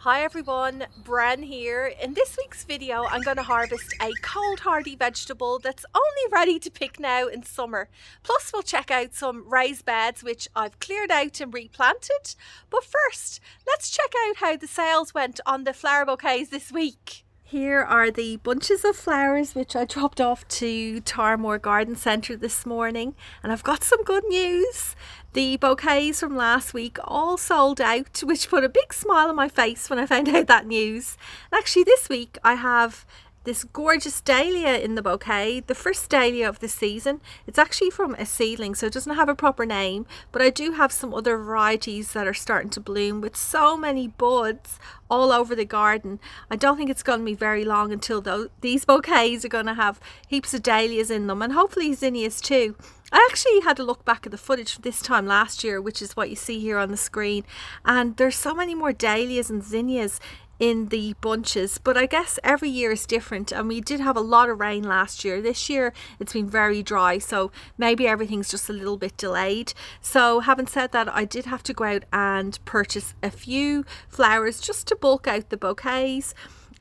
Hi everyone, Bren here. In this week's video I'm going to harvest a cold hardy vegetable that's only ready to pick now in summer. Plus we'll check out some raised beds which I've cleared out and replanted. But first, let's check out how the sales went on the flower bouquets this week. Here are the bunches of flowers which I dropped off to Tarmore Garden Centre this morning, and I've got some good news. The bouquets from last week all sold out, which put a big smile on my face when I found out that news. And actually this week I have this gorgeous dahlia in the bouquet, the first dahlia of the season. It's actually from a seedling, so it doesn't have a proper name, but I do have some other varieties that are starting to bloom with so many buds all over the garden. I don't think it's going to be very long until these bouquets are going to have heaps of dahlias in them, and hopefully zinnias too. I actually had a look back at the footage from this time last year, which is what you see here on the screen, and there's so many more dahlias and zinnias in the bunches, but I guess every year is different, and we did have a lot of rain last year. This year it's been very dry, so maybe everything's just a little bit delayed. So having said that, I did have to go out and purchase a few flowers just to bulk out the bouquets.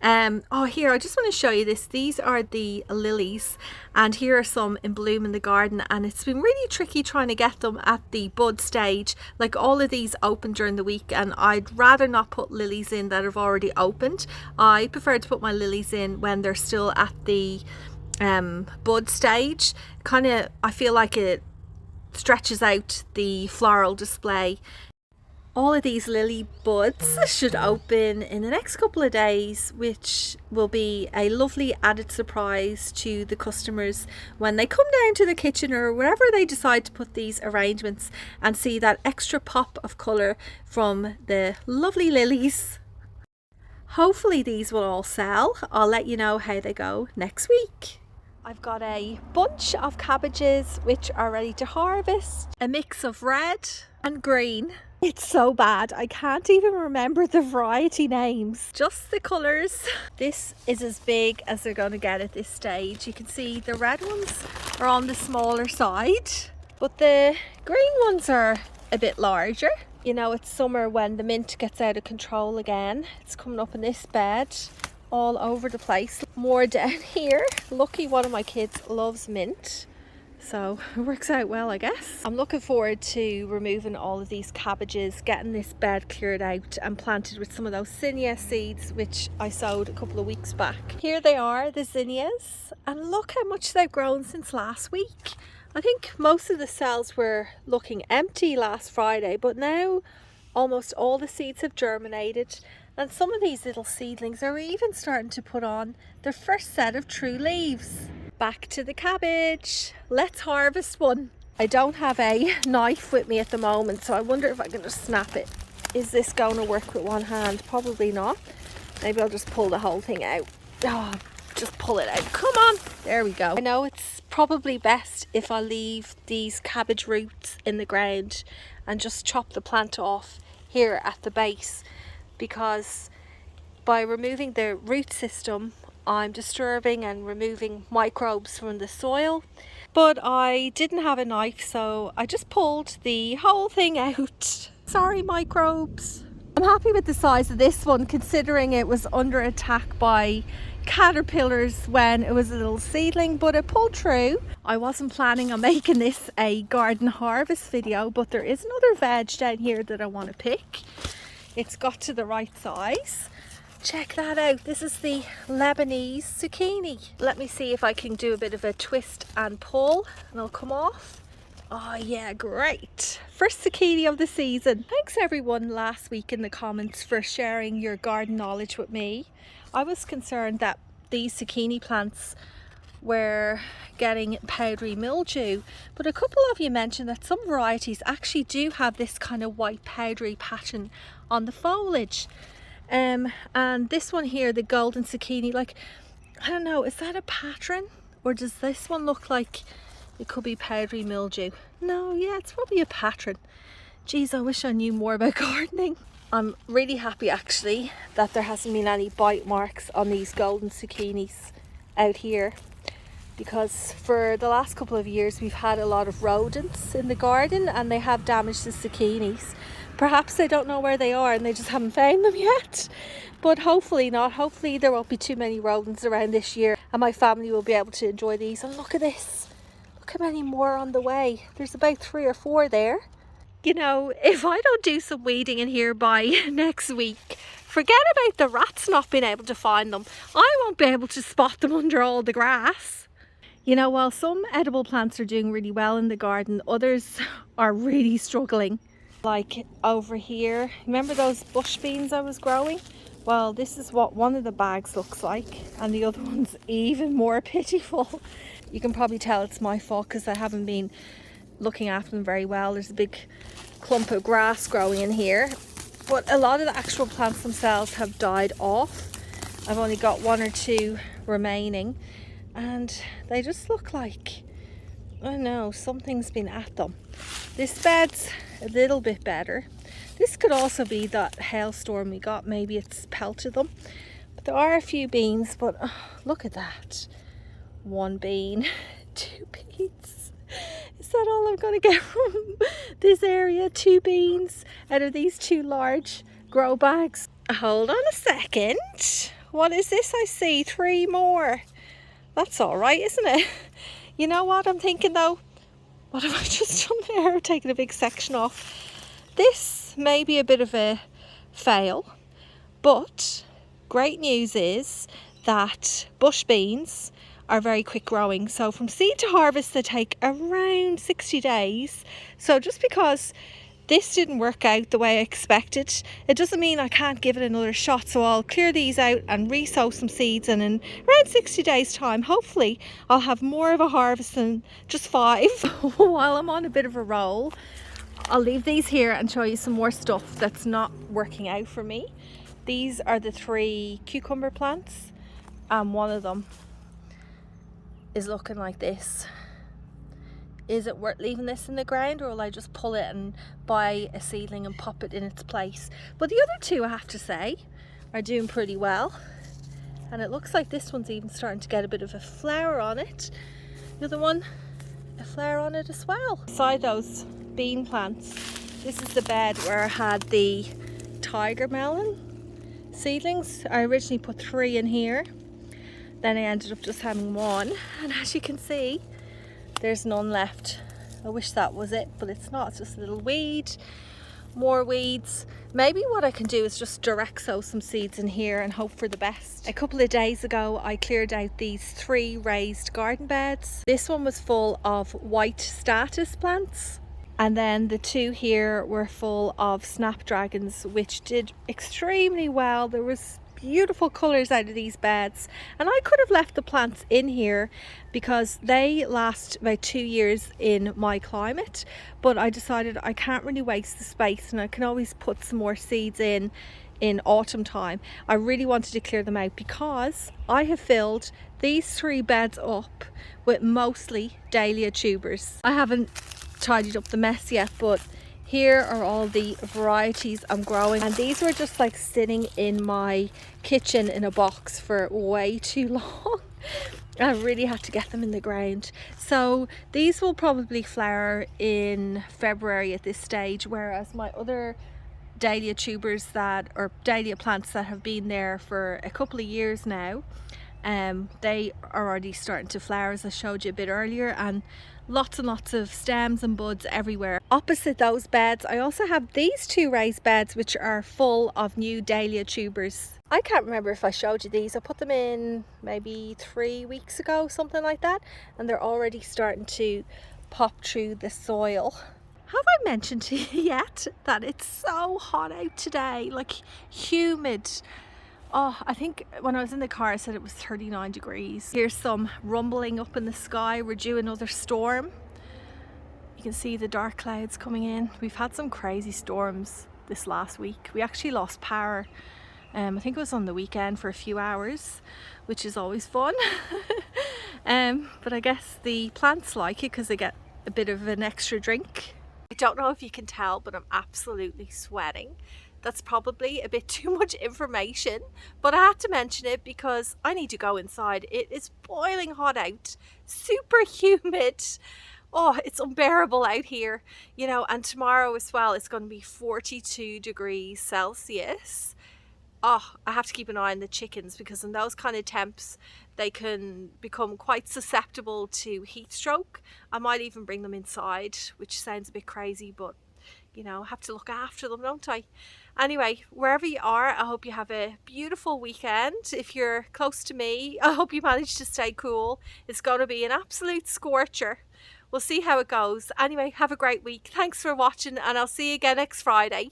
Here, I just want to show you this. These are the lilies, and here are some in bloom in the garden, and it's been really tricky trying to get them at the bud stage. Like, all of these opened during the week, and I'd rather not put lilies in that have already opened. I prefer to put my lilies in when they're still at the bud stage. I feel like it stretches out the floral display. All of these lily buds should open in the next couple of days, which will be a lovely added surprise to the customers when they come down to the kitchen or wherever they decide to put these arrangements and see that extra pop of colour from the lovely lilies. Hopefully these will all sell. I'll let you know how they go next week. I've got a bunch of cabbages which are ready to harvest, a mix of red and green. It's so bad, I can't even remember the variety names, just the colours. This is as big as they're going to get at this stage. You can see the red ones are on the smaller side, but the green ones are a bit larger. You know, it's summer when the mint gets out of control again. It's coming up in this bed all over the place. More down here. Lucky one of my kids loves mint, so it works out well, I guess. I'm looking forward to removing all of these cabbages, getting this bed cleared out and planted with some of those zinnia seeds which I sowed a couple of weeks back. Here they are, the zinnias, and look how much they've grown since last week. I think most of the cells were looking empty last Friday, but now almost all the seeds have germinated, and some of these little seedlings are even starting to put on their first set of true leaves. Back to the cabbage. Let's harvest one. I don't have a knife with me at the moment, so I wonder if I can just snap it. Is this going to work with one hand? Probably not. Maybe I'll just pull the whole thing out. Oh, just pull it out. Come on. There we go. I know it's probably best if I leave these cabbage roots in the ground and just chop the plant off here at the base, because by removing the root system I'm disturbing and removing microbes from the soil. But I didn't have a knife, so I just pulled the whole thing out. Sorry, microbes. I'm happy with the size of this one, considering it was under attack by caterpillars when it was a little seedling, but it pulled through. I wasn't planning on making this a garden harvest video, but there is another veg down here that I want to pick. It's got to the right size. Check that out. This is the Lebanese zucchini. Let me see if I can do a bit of a twist and pull and it'll come off. Oh yeah, great. First zucchini of the season. Thanks everyone last week in the comments for sharing your garden knowledge with me. I was concerned that these zucchini plants were getting powdery mildew, but a couple of you mentioned that some varieties actually do have this kind of white powdery pattern on the foliage. And this one here, the golden zucchini, like, I don't know, is that a pattern, or does this one look like it could be powdery mildew? No, yeah, it's probably a pattern. Geez, I wish I knew more about gardening. I'm really happy actually that there hasn't been any bite marks on these golden zucchinis out here, because for the last couple of years we've had a lot of rodents in the garden and they have damaged the zucchinis. Perhaps they don't know where they are and they just haven't found them yet. But hopefully not. Hopefully there won't be too many rodents around this year and my family will be able to enjoy these. And look at this. Look how many more on the way. There's about 3 or 4 there. You know, if I don't do some weeding in here by next week, forget about the rats not being able to find them. I won't be able to spot them under all the grass. You know, while some edible plants are doing really well in the garden, others are really struggling. Like over here, remember those bush beans I was growing? Well, this is what one of the bags looks like, and the other one's even more pitiful. You can probably tell it's my fault because I haven't been looking after them very well. There's a big clump of grass growing in here, but a lot of the actual plants themselves have died off. I've only got 1 or 2 remaining, and they just look like, I don't know, something's been at them. This bed's a little bit better. This could also be that hailstorm we got. Maybe it's pelted them. But there are a few beans, but oh, look at that. 1 bean, 2 beans. Is that all I'm going to get from this area? 2 beans out of these 2 large grow bags. Hold on a second. What is this I see? 3 more. That's all right, isn't it? You know what I'm thinking though? What have I just done there? Taking a big section off. This may be a bit of a fail, but great news is that bush beans are very quick growing. So from seed to harvest they take around 60 days. So just because this didn't work out the way I expected, it doesn't mean I can't give it another shot. So I'll clear these out and re-sow some seeds, and in around 60 days time hopefully I'll have more of a harvest than just 5. While I'm on a bit of a roll, I'll leave these here and show you some more stuff that's not working out for me. These are the 3 cucumber plants, and one of them is looking like this. Is it worth leaving this in the ground, or will I just pull it and buy a seedling and pop it in its place? But the other 2, I have to say, are doing pretty well. And it looks like this one's even starting to get a bit of a flower on it. The other one, a flower on it as well. Beside those bean plants, this is the bed where I had the tiger melon seedlings. I originally put 3 in here. Then I ended up just having 1. And as you can see, there's none left. I wish that was it, but it's not. It's just a little weed, more weeds. Maybe what I can do is just direct sow some seeds in here and hope for the best. A couple of days ago I cleared out these 3 raised garden beds. This one was full of white statice plants, and then the 2 here were full of snapdragons, which did extremely well. There was beautiful colours out of these beds, and I could have left the plants in here because they last about 2 years in my climate, but I decided I can't really waste the space and I can always put some more seeds in autumn time. I really wanted to clear them out because I have filled these 3 beds up with mostly dahlia tubers. I haven't tidied up the mess yet, but here are all the varieties I'm growing, and these were just like sitting in my kitchen in a box for way too long. I really had to get them in the ground. So these will probably flower in February at this stage, whereas my other dahlia tubers or dahlia plants that have been there for a couple of years now, they are already starting to flower, as I showed you a bit earlier, and lots and lots of stems and buds everywhere. Opposite those beds I also have these 2 raised beds which are full of new dahlia tubers. I can't remember if I showed you these. I put them in maybe 3 weeks ago, something like that, and they're already starting to pop through the soil. Have I mentioned to you yet that it's so hot out today, like humid? Oh, I think when I was in the car I said it was 39 degrees. Here's some rumbling up in the sky. We're due another storm. You can see the dark clouds coming in. We've had some crazy storms this last week. We actually lost power. I think it was on the weekend for a few hours, which is always fun. But I guess the plants like it because they get a bit of an extra drink. I don't know if you can tell, but I'm absolutely sweating. That's probably a bit too much information, but I had to mention it because I need to go inside. It is boiling hot out, super humid. Oh, it's unbearable out here, you know, and tomorrow as well, it's going to be 42 degrees Celsius. Oh, I have to keep an eye on the chickens because in those kind of temps, they can become quite susceptible to heat stroke. I might even bring them inside, which sounds a bit crazy, but you know, I have to look after them, don't I? Anyway, wherever you are, I hope you have a beautiful weekend. If you're close to me, I hope you manage to stay cool. It's going to be an absolute scorcher. We'll see how it goes. Anyway, have a great week. Thanks for watching, and I'll see you again next Friday.